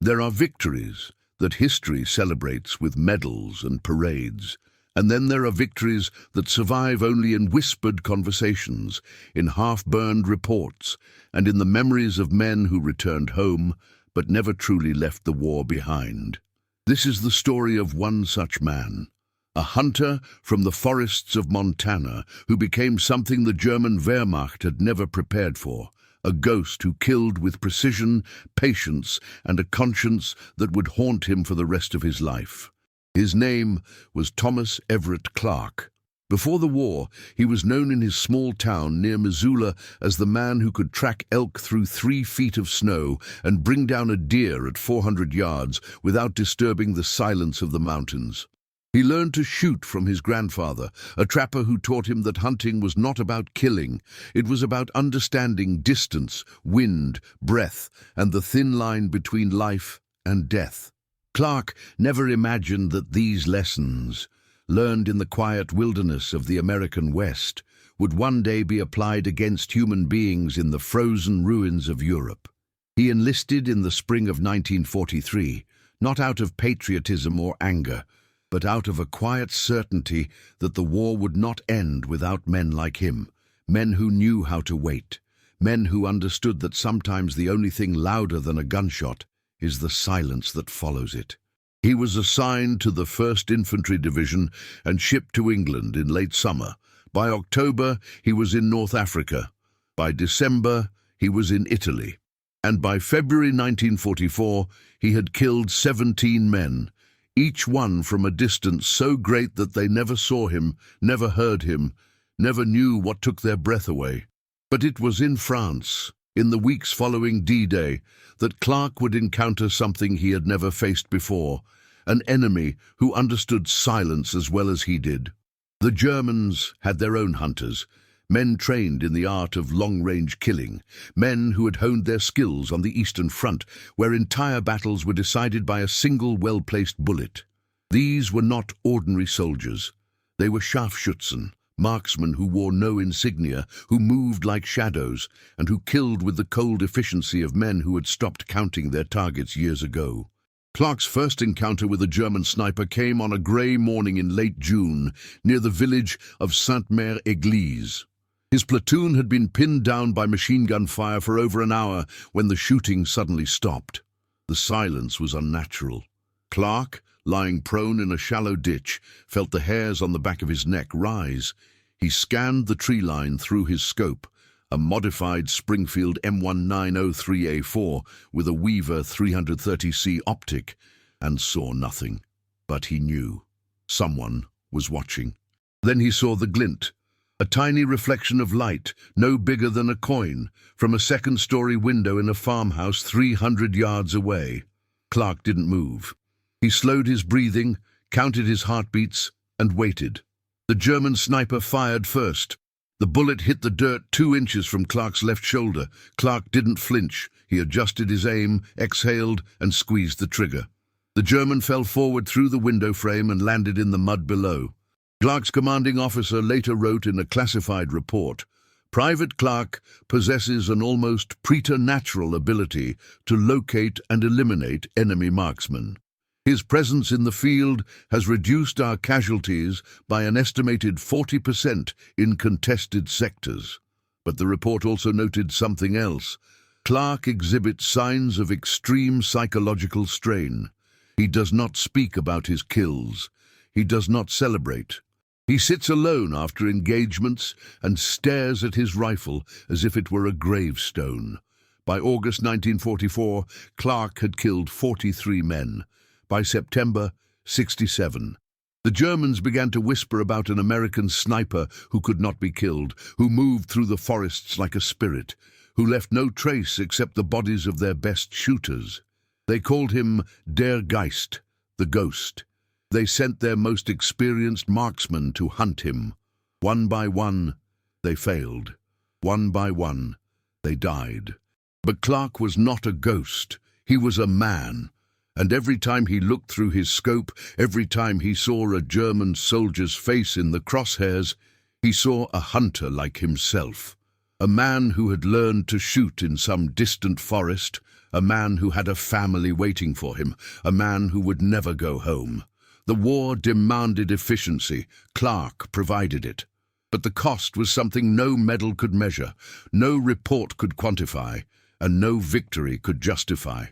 There are victories that history celebrates with medals and parades, and then there are victories that survive only in whispered conversations, in half-burned reports, and in the memories of men who returned home but never truly left the war behind. This is the story of one such man, a hunter from the forests of Montana who became something the German Wehrmacht had never prepared for, a ghost who killed with precision, patience, and a conscience that would haunt him for the rest of his life. His name was Thomas Everett Clark. Before the war, he was known in his small town near Missoula as the man who could track elk through 3 feet of snow and bring down a deer at 400 yards without disturbing the silence of the mountains. He learned to shoot from his grandfather, a trapper who taught him that hunting was not about killing. It was about understanding distance, wind, breath, and the thin line between life and death. Clark never imagined that these lessons, learned in the quiet wilderness of the American West, would one day be applied against human beings in the frozen ruins of Europe. He enlisted in the spring of 1943, not out of patriotism or anger, but out of a quiet certainty that the war would not end without men like him, men who knew how to wait, men who understood that sometimes the only thing louder than a gunshot is the silence that follows it. He was assigned to the 1st Infantry Division and shipped to England in late summer. By October, he was in North Africa. By December, he was in Italy. And by February 1944, he had killed 17 men, each one from a distance so great that they never saw him, never heard him, never knew what took their breath away. But it was in France, in the weeks following D-Day, that Clark would encounter something he had never faced before, an enemy who understood silence as well as he did. The Germans had their own hunters, men trained in the art of long-range killing, men who had honed their skills on the Eastern Front, where entire battles were decided by a single well-placed bullet. These were not ordinary soldiers. They were Scharfschützen, marksmen who wore no insignia, who moved like shadows, and who killed with the cold efficiency of men who had stopped counting their targets years ago. Clark's first encounter with a German sniper came on a grey morning in late June, near the village of Sainte-Mère-Église. His platoon had been pinned down by machine gun fire for over an hour when the shooting suddenly stopped. The silence was unnatural. Clark, lying prone in a shallow ditch, felt the hairs on the back of his neck rise. He scanned the tree line through his scope, a modified Springfield M1903A4 with a Weaver 330C optic, and saw nothing. But he knew. Someone was watching. Then he saw the glint, a tiny reflection of light, no bigger than a coin, from a second-story window in a farmhouse 300 yards away. Clark didn't move. He slowed his breathing, counted his heartbeats, and waited. The German sniper fired first. The bullet hit the dirt 2 inches from Clark's left shoulder. Clark didn't flinch. He adjusted his aim, exhaled, and squeezed the trigger. The German fell forward through the window frame and landed in the mud below. Clark's commanding officer later wrote in a classified report, "Private Clark possesses an almost preternatural ability to locate and eliminate enemy marksmen. His presence in the field has reduced our casualties by an estimated 40% in contested sectors." But the report also noted something else. Clark exhibits signs of extreme psychological strain. He does not speak about his kills. He does not celebrate. He sits alone after engagements and stares at his rifle as if it were a gravestone. By August 1944, Clark had killed 43 men. By September, 67. The Germans began to whisper about an American sniper who could not be killed, who moved through the forests like a spirit, who left no trace except the bodies of their best shooters. They called him Der Geist, the ghost. They sent their most experienced marksmen to hunt him. One by one, they failed. One by one, they died. But Clark was not a ghost. He was a man. And every time he looked through his scope, every time he saw a German soldier's face in the crosshairs, he saw a hunter like himself. A man who had learned to shoot in some distant forest, a man who had a family waiting for him, a man who would never go home. The war demanded efficiency. Clark provided it. But the cost was something no medal could measure, no report could quantify, and no victory could justify.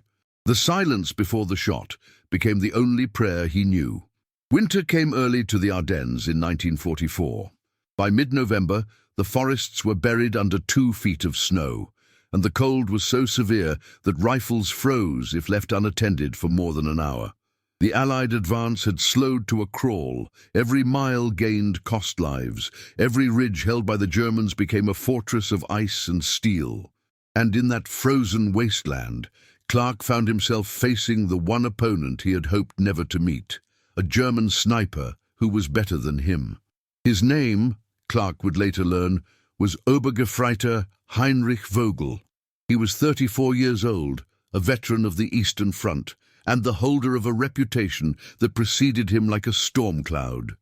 The silence before the shot became the only prayer he knew. Winter came early to the Ardennes in 1944. By mid-November, the forests were buried under 2 feet of snow, and the cold was so severe that rifles froze if left unattended for more than an hour. The Allied advance had slowed to a crawl. Every mile gained cost lives. Every ridge held by the Germans became a fortress of ice and steel. And in that frozen wasteland, Clark found himself facing the one opponent he had hoped never to meet, a German sniper who was better than him. His name, Clark would later learn, was Obergefreiter Heinrich Vogel. He was 34 years old, a veteran of the Eastern Front, and the holder of a reputation that preceded him like a storm cloud.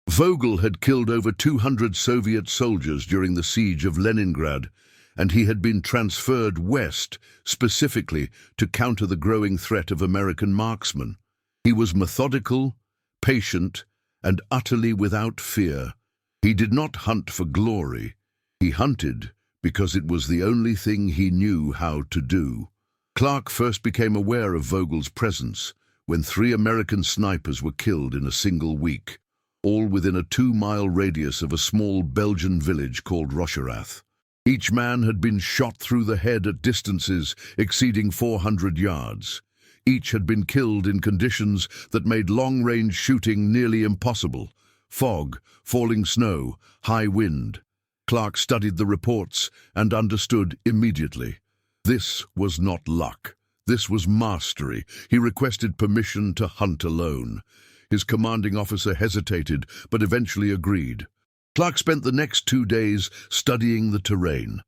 Vogel had killed over 200 Soviet soldiers during the siege of Leningrad, and he had been transferred west, specifically to counter the growing threat of American marksmen. He was methodical, patient, and utterly without fear. He did not hunt for glory. He hunted because it was the only thing he knew how to do. Clark first became aware of Vogel's presence when 3 American snipers were killed in a single week, all within a 2-mile radius of a small Belgian village called Rocherath. Each man had been shot through the head at distances exceeding 400 yards. Each had been killed in conditions that made long-range shooting nearly impossible: fog, falling snow, high wind. Clark studied the reports and understood immediately. This was not luck. This was mastery. He requested permission to hunt alone. His commanding officer hesitated, but eventually agreed. Clark spent the next 2 days studying the terrain,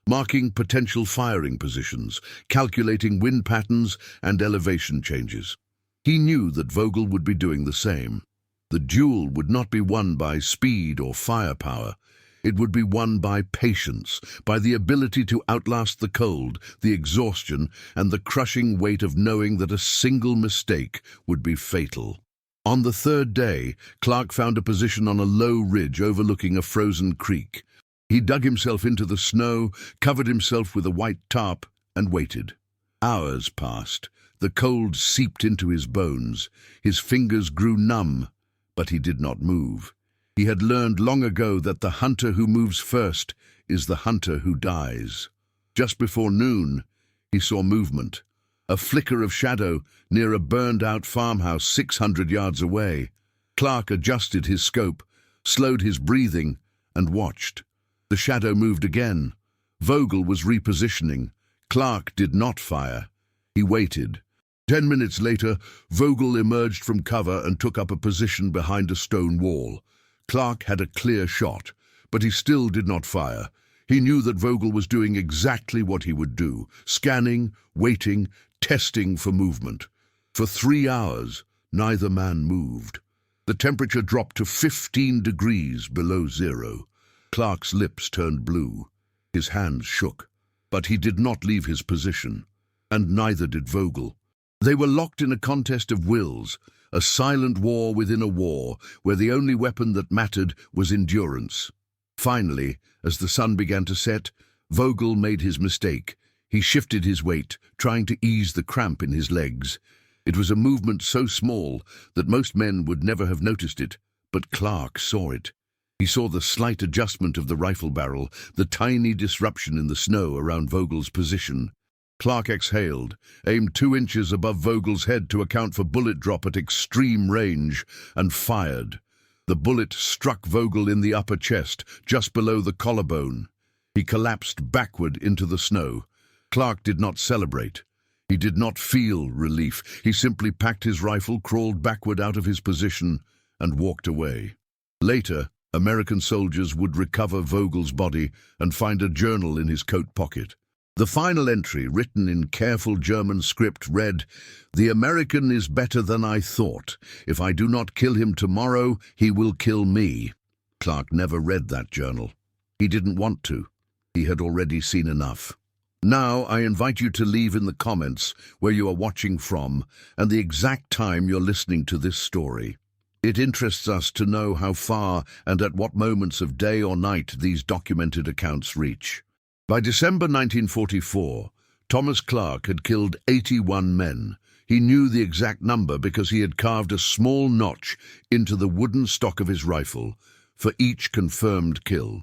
marking potential firing positions, calculating wind patterns and elevation changes. He knew that Vogel would be doing the same. The duel would not be won by speed or firepower. It would be won by patience, by the ability to outlast the cold, the exhaustion, and the crushing weight of knowing that a single mistake would be fatal. On the 3rd day, Clark found a position on a low ridge overlooking a frozen creek. He dug himself into the snow, covered himself with a white tarp, and waited. Hours passed. The cold seeped into his bones. His fingers grew numb, but he did not move. He had learned long ago that the hunter who moves first is the hunter who dies. Just before noon, he saw movement. A flicker of shadow near a burned-out farmhouse 600 yards away. Clark adjusted his scope, slowed his breathing, and watched. The shadow moved again. Vogel was repositioning. Clark did not fire. He waited. 10 minutes later, Vogel emerged from cover and took up a position behind a stone wall. Clark had a clear shot, but he still did not fire. He knew that Vogel was doing exactly what he would do, scanning, waiting, testing for movement. For 3 hours, neither man moved. The temperature dropped to 15 degrees below zero. Clark's lips turned blue. His hands shook, but he did not leave his position, and neither did Vogel. They were locked in a contest of wills, a silent war within a war, where the only weapon that mattered was endurance. Finally, as the sun began to set, Vogel made his mistake. He shifted his weight, trying to ease the cramp in his legs. It was a movement so small that most men would never have noticed it, but Clark saw it. He saw the slight adjustment of the rifle barrel, the tiny disruption in the snow around Vogel's position. Clark exhaled, aimed 2 inches above Vogel's head to account for bullet drop at extreme range, and fired. The bullet struck Vogel in the upper chest, just below the collarbone. He collapsed backward into the snow. Clark did not celebrate. He did not feel relief. He simply packed his rifle, crawled backward out of his position, and walked away. Later, American soldiers would recover Vogel's body and find a journal in his coat pocket. The final entry, written in careful German script, read, "The American is better than I thought. If I do not kill him tomorrow, he will kill me." Clark never read that journal. He didn't want to. He had already seen enough. Now, I invite you to leave in the comments where you are watching from and the exact time you're listening to this story. It interests us to know how far and at what moments of day or night these documented accounts reach. By December 1944, Thomas Clark had killed 81 men. He knew the exact number because he had carved a small notch into the wooden stock of his rifle for each confirmed kill.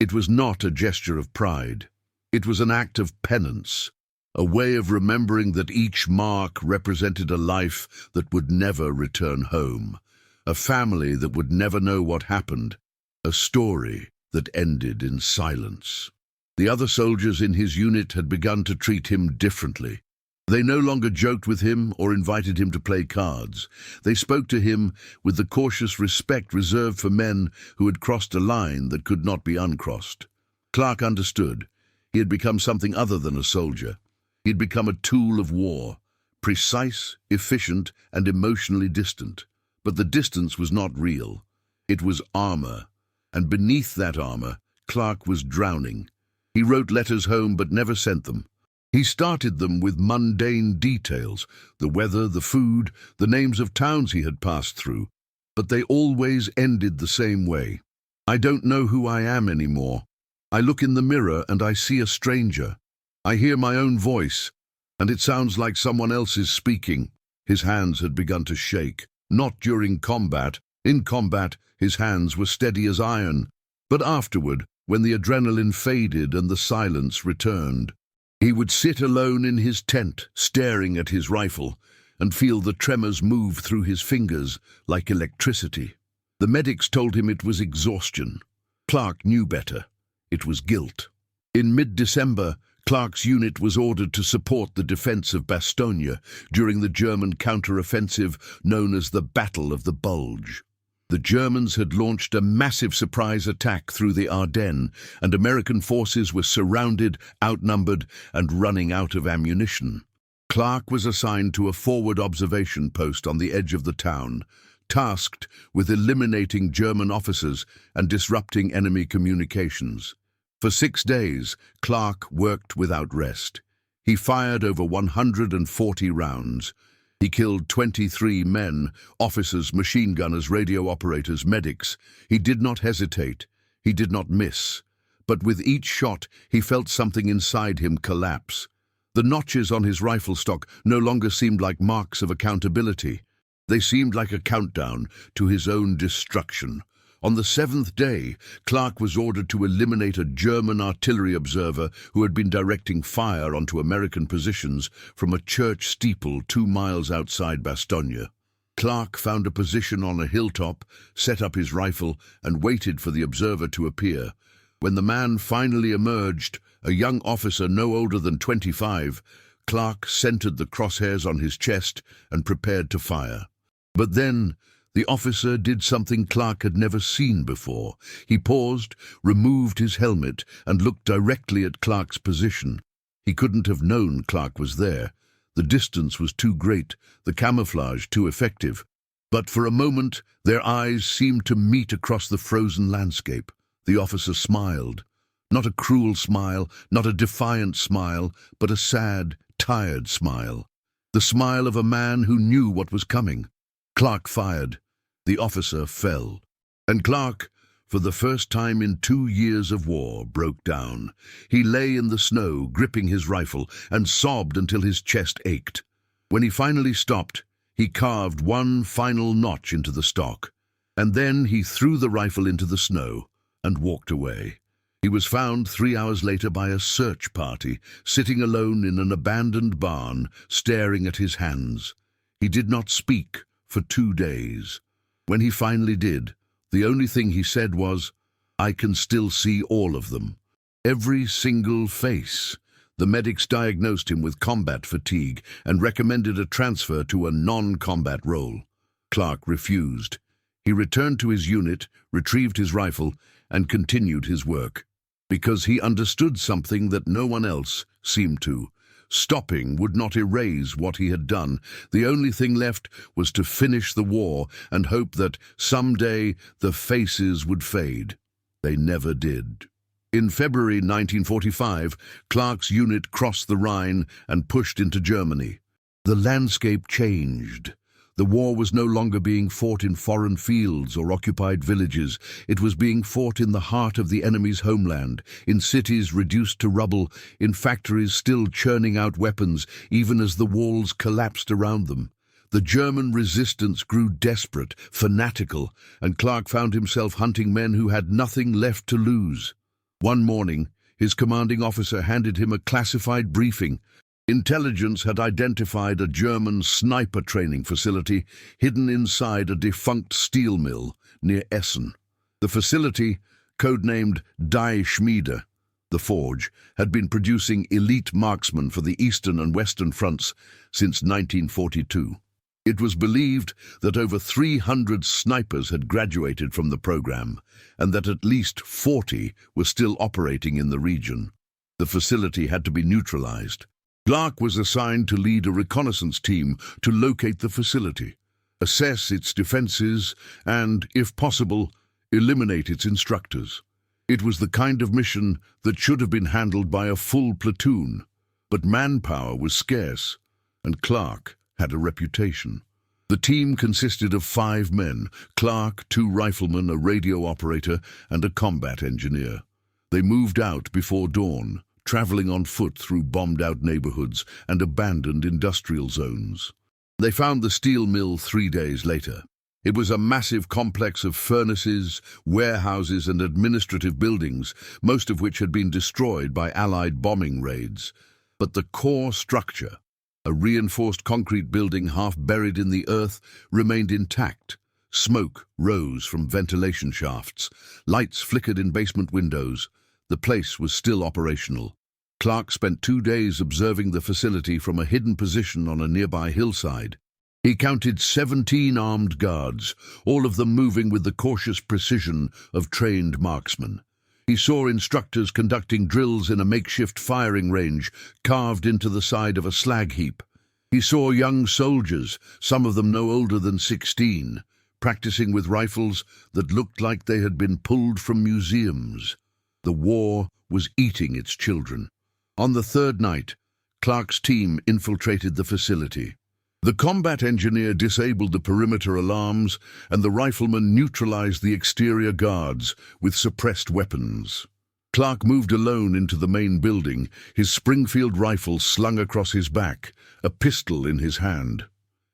It was not a gesture of pride. It was an act of penance, a way of remembering that each mark represented a life that would never return home, a family that would never know what happened, a story that ended in silence. The other soldiers in his unit had begun to treat him differently. They no longer joked with him or invited him to play cards. They spoke to him with the cautious respect reserved for men who had crossed a line that could not be uncrossed. Clark understood. He had become something other than a soldier. He had become a tool of war, precise, efficient, and emotionally distant. But the distance was not real. It was armor, and beneath that armor, Clark was drowning. He wrote letters home but never sent them. He started them with mundane details, the weather, the food, the names of towns he had passed through, but they always ended the same way. I don't know who I am anymore. I look in the mirror and I see a stranger. I hear my own voice, and it sounds like someone else is speaking. His hands had begun to shake, not during combat. In combat, his hands were steady as iron, but afterward, when the adrenaline faded and the silence returned, he would sit alone in his tent, staring at his rifle, and feel the tremors move through his fingers like electricity. The medics told him it was exhaustion. Clark knew better. It was guilt. In mid-December, Clark's unit was ordered to support the defense of Bastogne during the German counter-offensive known as the Battle of the Bulge. The Germans had launched a massive surprise attack through the Ardennes, and American forces were surrounded, outnumbered, and running out of ammunition. Clark was assigned to a forward observation post on the edge of the town, tasked with eliminating German officers and disrupting enemy communications. For 6 days, Clark worked without rest. He fired over 140 rounds. He killed 23 men, officers, machine gunners, radio operators, medics. He did not hesitate. He did not miss. But with each shot, he felt something inside him collapse. The notches on his rifle stock no longer seemed like marks of accountability. They seemed like a countdown to his own destruction. On the 7th day, Clark was ordered to eliminate a German artillery observer who had been directing fire onto American positions from a church steeple 2 miles outside Bastogne. Clark found a position on a hilltop, set up his rifle, and waited for the observer to appear. When the man finally emerged, a young officer no older than 25, Clark centered the crosshairs on his chest and prepared to fire. But then, the officer did something Clark had never seen before. He paused, removed his helmet, and looked directly at Clark's position. He couldn't have known Clark was there. The distance was too great, the camouflage too effective. But for a moment, their eyes seemed to meet across the frozen landscape. The officer smiled. Not a cruel smile, not a defiant smile, but a sad, tired smile. The smile of a man who knew what was coming. Clark fired. The officer fell, and Clark, for the first time in 2 years of war, broke down. He lay in the snow, gripping his rifle, and sobbed until his chest ached. When he finally stopped, he carved one final notch into the stock, and then he threw the rifle into the snow and walked away. He was found 3 hours later by a search party, sitting alone in an abandoned barn, staring at his hands. He did not speak for 2 days. When he finally did, the only thing he said was, "I can still see all of them. Every single face." The medics diagnosed him with combat fatigue and recommended a transfer to a non-combat role. Clark refused. He returned to his unit, retrieved his rifle, and continued his work. Because he understood something that no one else seemed to. Stopping would not erase what he had done. The only thing left was to finish the war and hope that someday the faces would fade. They never did. In February 1945, Clark's unit crossed the Rhine and pushed into Germany. The landscape changed. The war was no longer being fought in foreign fields or occupied villages. It was being fought in the heart of the enemy's homeland, in cities reduced to rubble, in factories still churning out weapons, even as the walls collapsed around them. The German resistance grew desperate, fanatical, and Clark found himself hunting men who had nothing left to lose. One morning, his commanding officer handed him a classified briefing. Intelligence had identified a German sniper training facility hidden inside a defunct steel mill near Essen. The facility, codenamed Die Schmiede, the forge, had been producing elite marksmen for the Eastern and Western fronts since 1942. It was believed that over 300 snipers had graduated from the program, and that at least 40 were still operating in the region. The facility had to be neutralized. Clark was assigned to lead a reconnaissance team to locate the facility, assess its defenses, and, if possible, eliminate its instructors. It was the kind of mission that should have been handled by a full platoon, but manpower was scarce, and Clark had a reputation. The team consisted of 5 men: Clark, 2 riflemen, a radio operator, and a combat engineer. They moved out before dawn, traveling on foot through bombed-out neighborhoods and abandoned industrial zones. They found the steel mill 3 days later. It was a massive complex of furnaces, warehouses, and administrative buildings, most of which had been destroyed by Allied bombing raids. But the core structure, a reinforced concrete building half buried in the earth, remained intact. Smoke rose from ventilation shafts. Lights flickered in basement windows. The place was still operational. Clark spent 2 days observing the facility from a hidden position on a nearby hillside. He counted 17 armed guards, all of them moving with the cautious precision of trained marksmen. He saw instructors conducting drills in a makeshift firing range carved into the side of a slag heap. He saw young soldiers, some of them no older than 16, practicing with rifles that looked like they had been pulled from museums. The war was eating its children. On the 3rd night, Clark's team infiltrated the facility. The combat engineer disabled the perimeter alarms, and the rifleman neutralized the exterior guards with suppressed weapons. Clark moved alone into the main building, his Springfield rifle slung across his back, a pistol in his hand.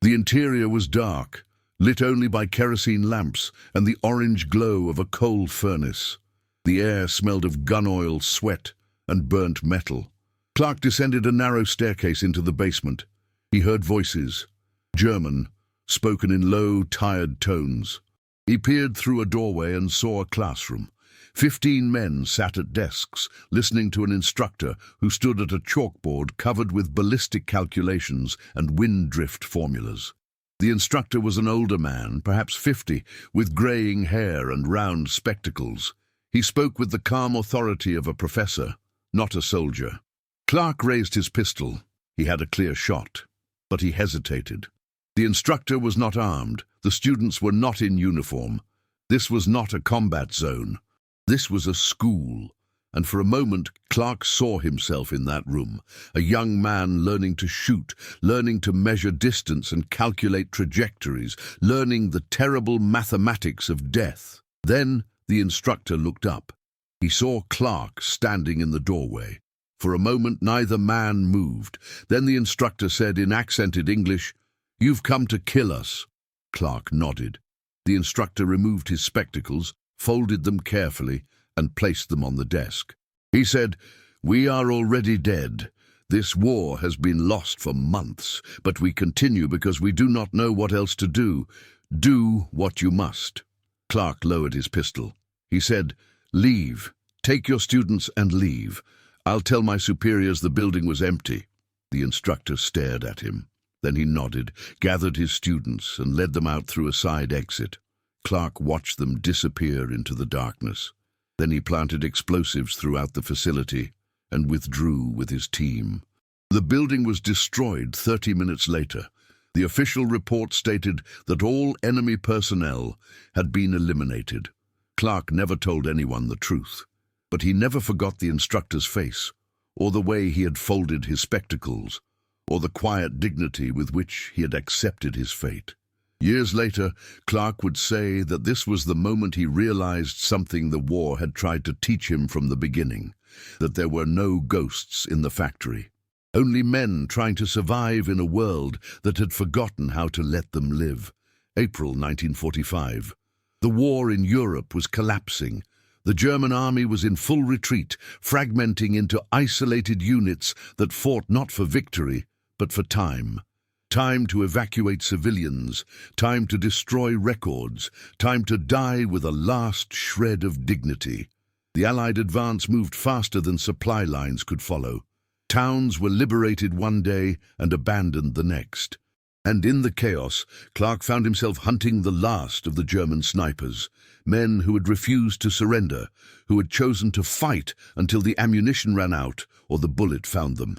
The interior was dark, lit only by kerosene lamps and the orange glow of a coal furnace. The air smelled of gun oil, sweat, and burnt metal. Clark descended a narrow staircase into the basement. He heard voices, German, spoken in low, tired tones. He peered through a doorway and saw a classroom. 15 men sat at desks, listening to an instructor who stood at a chalkboard covered with ballistic calculations and wind drift formulas. The instructor was an older man, perhaps 50, with graying hair and round spectacles. He spoke with the calm authority of a professor, not a soldier. Clark raised his pistol. He had a clear shot, but he hesitated. The instructor was not armed. The students were not in uniform. This was not a combat zone. This was a school, and for a moment Clark saw himself in that room, a young man learning to shoot, learning to measure distance and calculate trajectories, learning the terrible mathematics of death. Then the instructor looked up. He saw Clark standing in the doorway. For a moment neither man moved. Then the instructor said in accented English, "You've come to kill us." Clark nodded. The instructor removed his spectacles, folded them carefully, and placed them on the desk. He said, "We are already dead. This war has been lost for months, but we continue because we do not know what else to do. Do what you must." Clark lowered his pistol. He said, "Leave. Take your students and leave. I'll tell my superiors the building was empty." The instructor stared at him. Then he nodded, gathered his students, and led them out through a side exit. Clark watched them disappear into the darkness. Then he planted explosives throughout the facility and withdrew with his team. The building was destroyed 30 minutes later. The official report stated that all enemy personnel had been eliminated. Clark never told anyone the truth. But he never forgot the instructor's face, or the way he had folded his spectacles, or the quiet dignity with which he had accepted his fate. Years later, Clark would say that this was the moment he realized something the war had tried to teach him from the beginning, that there were no ghosts in the factory, only men trying to survive in a world that had forgotten how to let them live. April 1945. The war in Europe was collapsing. The German army was in full retreat, fragmenting into isolated units that fought not for victory, but for time. Time to evacuate civilians, time to destroy records, time to die with a last shred of dignity. The Allied advance moved faster than supply lines could follow. Towns were liberated one day and abandoned the next. And in the chaos, Clark found himself hunting the last of the German snipers, men who had refused to surrender, who had chosen to fight until the ammunition ran out or the bullet found them.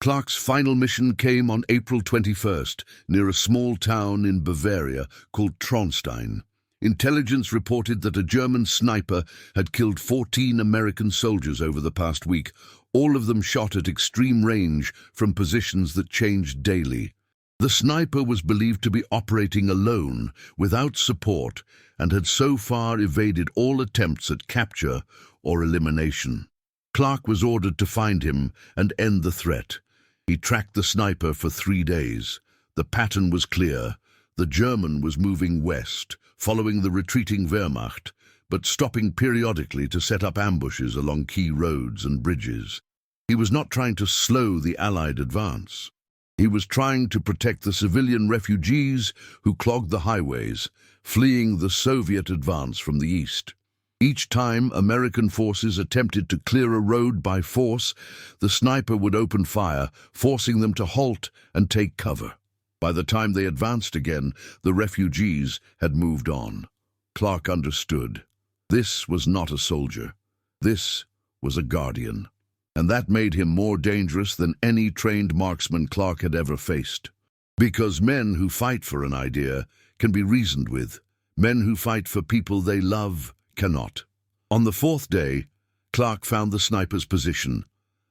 Clark's final mission came on April 21st, near a small town in Bavaria called Traunstein. Intelligence reported that a German sniper had killed 14 American soldiers over the past week, all of them shot at extreme range from positions that changed daily. The sniper was believed to be operating alone, without support, and had so far evaded all attempts at capture or elimination. Clark was ordered to find him and end the threat. He tracked the sniper for 3 days. The pattern was clear. The German was moving west, following the retreating Wehrmacht, but stopping periodically to set up ambushes along key roads and bridges. He was not trying to slow the Allied advance. He was trying to protect the civilian refugees who clogged the highways, fleeing the Soviet advance from the east. Each time American forces attempted to clear a road by force, the sniper would open fire, forcing them to halt and take cover. By the time they advanced again, the refugees had moved on. Clark understood. This was not a soldier. This was a guardian. And that made him more dangerous than any trained marksman Clark had ever faced. Because men who fight for an idea can be reasoned with. Men who fight for people they love cannot. On the 4th day, Clark found the sniper's position,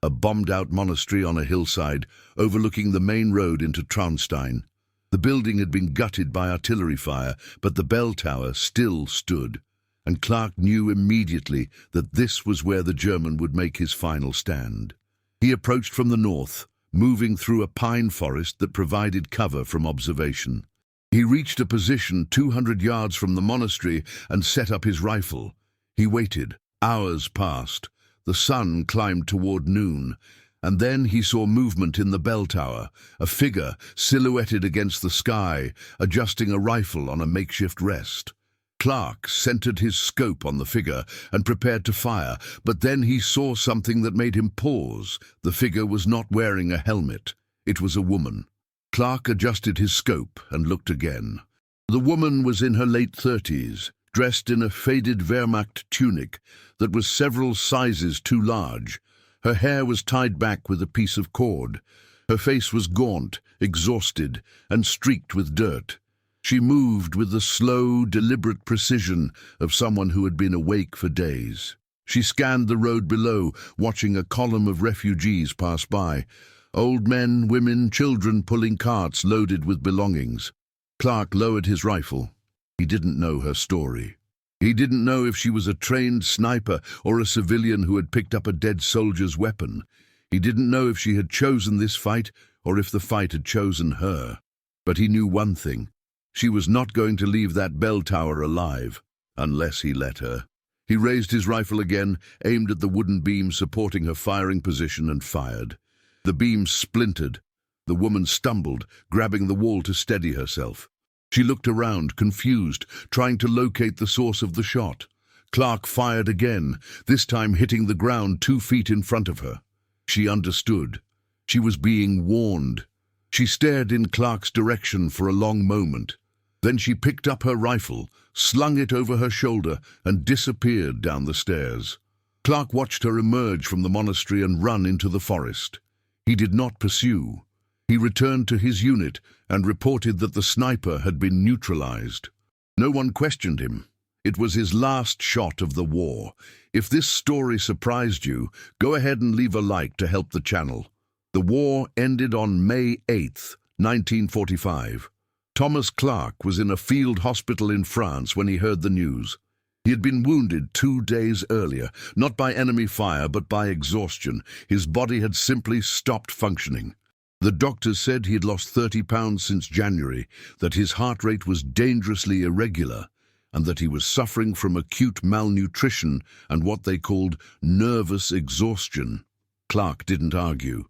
a bombed-out monastery on a hillside overlooking the main road into Traunstein. The building had been gutted by artillery fire, but the bell tower still stood, and Clark knew immediately that this was where the German would make his final stand. He approached from the north, moving through a pine forest that provided cover from observation. He reached a position 200 yards from the monastery and set up his rifle. He waited. Hours passed. The sun climbed toward noon, and then he saw movement in the bell tower, a figure silhouetted against the sky, adjusting a rifle on a makeshift rest. Clark centered his scope on the figure and prepared to fire, but then he saw something that made him pause. The figure was not wearing a helmet. It was a woman. Clark adjusted his scope and looked again. The woman was in her late 30s, dressed in a faded Wehrmacht tunic that was several sizes too large. Her hair was tied back with a piece of cord. Her face was gaunt, exhausted, and streaked with dirt. She moved with the slow, deliberate precision of someone who had been awake for days. She scanned the road below, watching a column of refugees pass by. Old men, women, children pulling carts loaded with belongings. Clark lowered his rifle. He didn't know her story. He didn't know if she was a trained sniper or a civilian who had picked up a dead soldier's weapon. He didn't know if she had chosen this fight or if the fight had chosen her. But he knew one thing. She was not going to leave that bell tower alive, unless he let her. He raised his rifle again, aimed at the wooden beam supporting her firing position, and fired. The beam splintered. The woman stumbled, grabbing the wall to steady herself. She looked around, confused, trying to locate the source of the shot. Clark fired again, this time hitting the ground 2 feet in front of her. She understood. She was being warned. She stared in Clark's direction for a long moment. Then she picked up her rifle, slung it over her shoulder, and disappeared down the stairs. Clark watched her emerge from the monastery and run into the forest. He did not pursue. He returned to his unit and reported that the sniper had been neutralized. No one questioned him. It was his last shot of the war. If this story surprised you, go ahead and leave a like to help the channel. The war ended on May 8, 1945. Thomas Clark was in a field hospital in France when he heard the news. He had been wounded 2 days earlier, not by enemy fire but by exhaustion. His body had simply stopped functioning. The doctors said he had lost 30 pounds since January, that his heart rate was dangerously irregular, and that he was suffering from acute malnutrition and what they called nervous exhaustion. Clark didn't argue.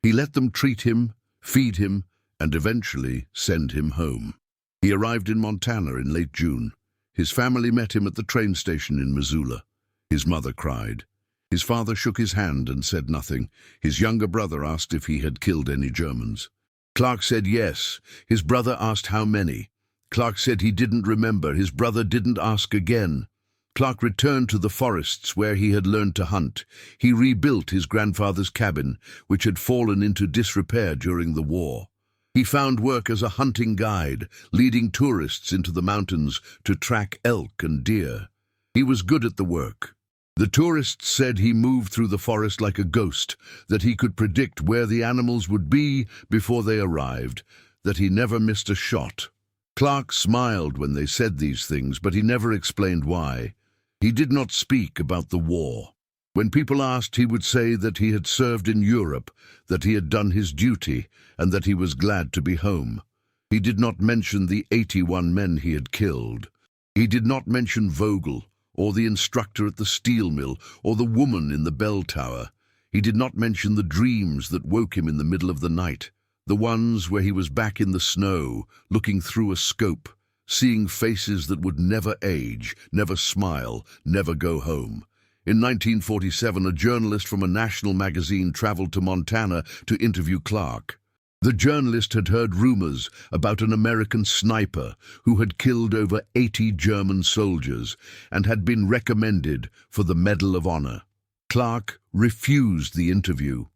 He let them treat him, feed him, and eventually send him home. He arrived in Montana in late June. His family met him at the train station in Missoula. His mother cried. His father shook his hand and said nothing. His younger brother asked if he had killed any Germans. Clark said yes. His brother asked how many. Clark said he didn't remember. His brother didn't ask again. Clark returned to the forests where he had learned to hunt. He rebuilt his grandfather's cabin, which had fallen into disrepair during the war. He found work as a hunting guide, leading tourists into the mountains to track elk and deer. He was good at the work. The tourists said he moved through the forest like a ghost, that he could predict where the animals would be before they arrived, that he never missed a shot. Clark smiled when they said these things, but he never explained why. He did not speak about the war. When people asked, he would say that he had served in Europe, that he had done his duty, and that he was glad to be home. He did not mention the 81 men he had killed. He did not mention Vogel, or the instructor at the steel mill, or the woman in the bell tower. He did not mention the dreams that woke him in the middle of the night, the ones where he was back in the snow, looking through a scope, seeing faces that would never age, never smile, never go home. In 1947, a journalist from a national magazine traveled to Montana to interview Clark. The journalist had heard rumors about an American sniper who had killed over 80 German soldiers and had been recommended for the Medal of Honor. Clark refused the interview.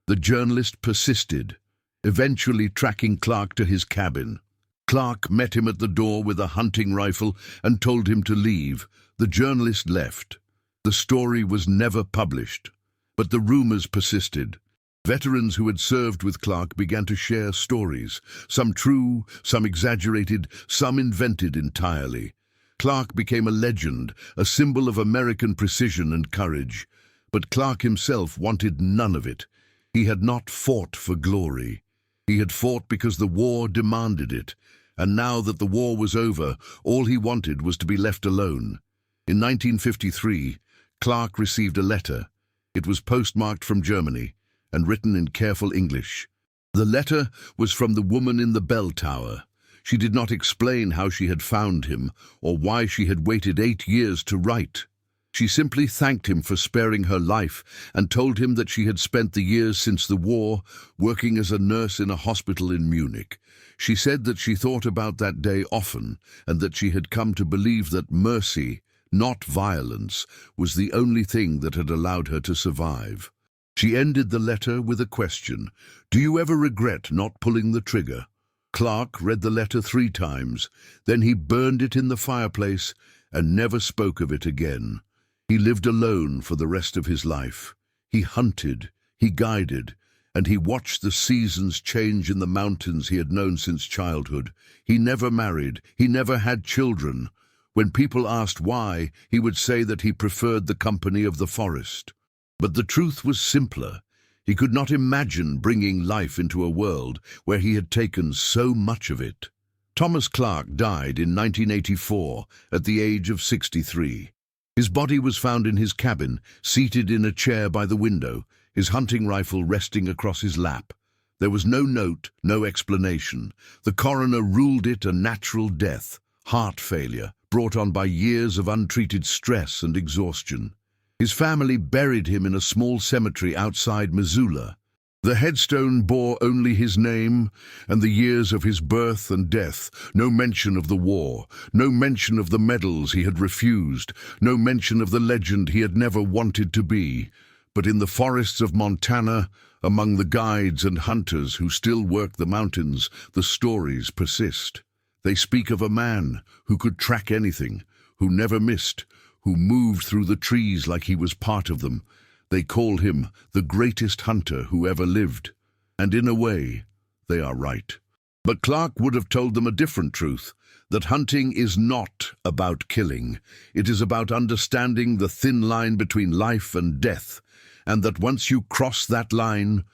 The journalist persisted, eventually tracking Clark to his cabin. Clark met him at the door with a hunting rifle and told him to leave. The journalist left. The story was never published, but the rumors persisted. Veterans who had served with Clark began to share stories, some true, some exaggerated, some invented entirely. Clark became a legend, a symbol of American precision and courage. But Clark himself wanted none of it. He had not fought for glory. He had fought because the war demanded it, and now that the war was over, all he wanted was to be left alone. In 1953, Clark received a letter. It was postmarked from Germany and written in careful English. The letter was from the woman in the bell tower. She did not explain how she had found him or why she had waited 8 years to write. She simply thanked him for sparing her life and told him that she had spent the years since the war working as a nurse in a hospital in Munich. She said that she thought about that day often and that she had come to believe that mercy, not violence, was the only thing that had allowed her to survive. She ended the letter with a question. Do you ever regret not pulling the trigger? Clark read the letter 3 times. Then he burned it in the fireplace and never spoke of it again. He lived alone for the rest of his life. He hunted, he guided, and he watched the seasons change in the mountains he had known since childhood. He never married, he never had children. When people asked why, he would say that he preferred the company of the forest. But the truth was simpler. He could not imagine bringing life into a world where he had taken so much of it. Thomas Clark died in 1984 at the age of 63. His body was found in his cabin, seated in a chair by the window, his hunting rifle resting across his lap. There was no note, no explanation. The coroner ruled it a natural death, heart failure, brought on by years of untreated stress and exhaustion. His family buried him in a small cemetery outside Missoula. The headstone bore only his name and the years of his birth and death, no mention of the war, no mention of the medals he had refused, no mention of the legend he had never wanted to be. But in the forests of Montana, among the guides and hunters who still work the mountains, the stories persist. They speak of a man who could track anything, who never missed, who moved through the trees like he was part of them. They call him the greatest hunter who ever lived. And in a way, they are right. But Clark would have told them a different truth, that hunting is not about killing. It is about understanding the thin line between life and death, and that once you cross that line,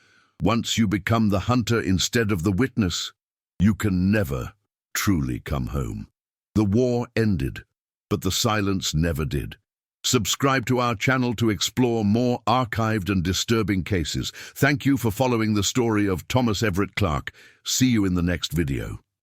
once you become the hunter instead of the witness, you can never truly come home. The war ended, but the silence never did. Subscribe to our channel to explore more archived and disturbing cases. Thank you for following the story of Thomas Everett Clark. See you in the next video.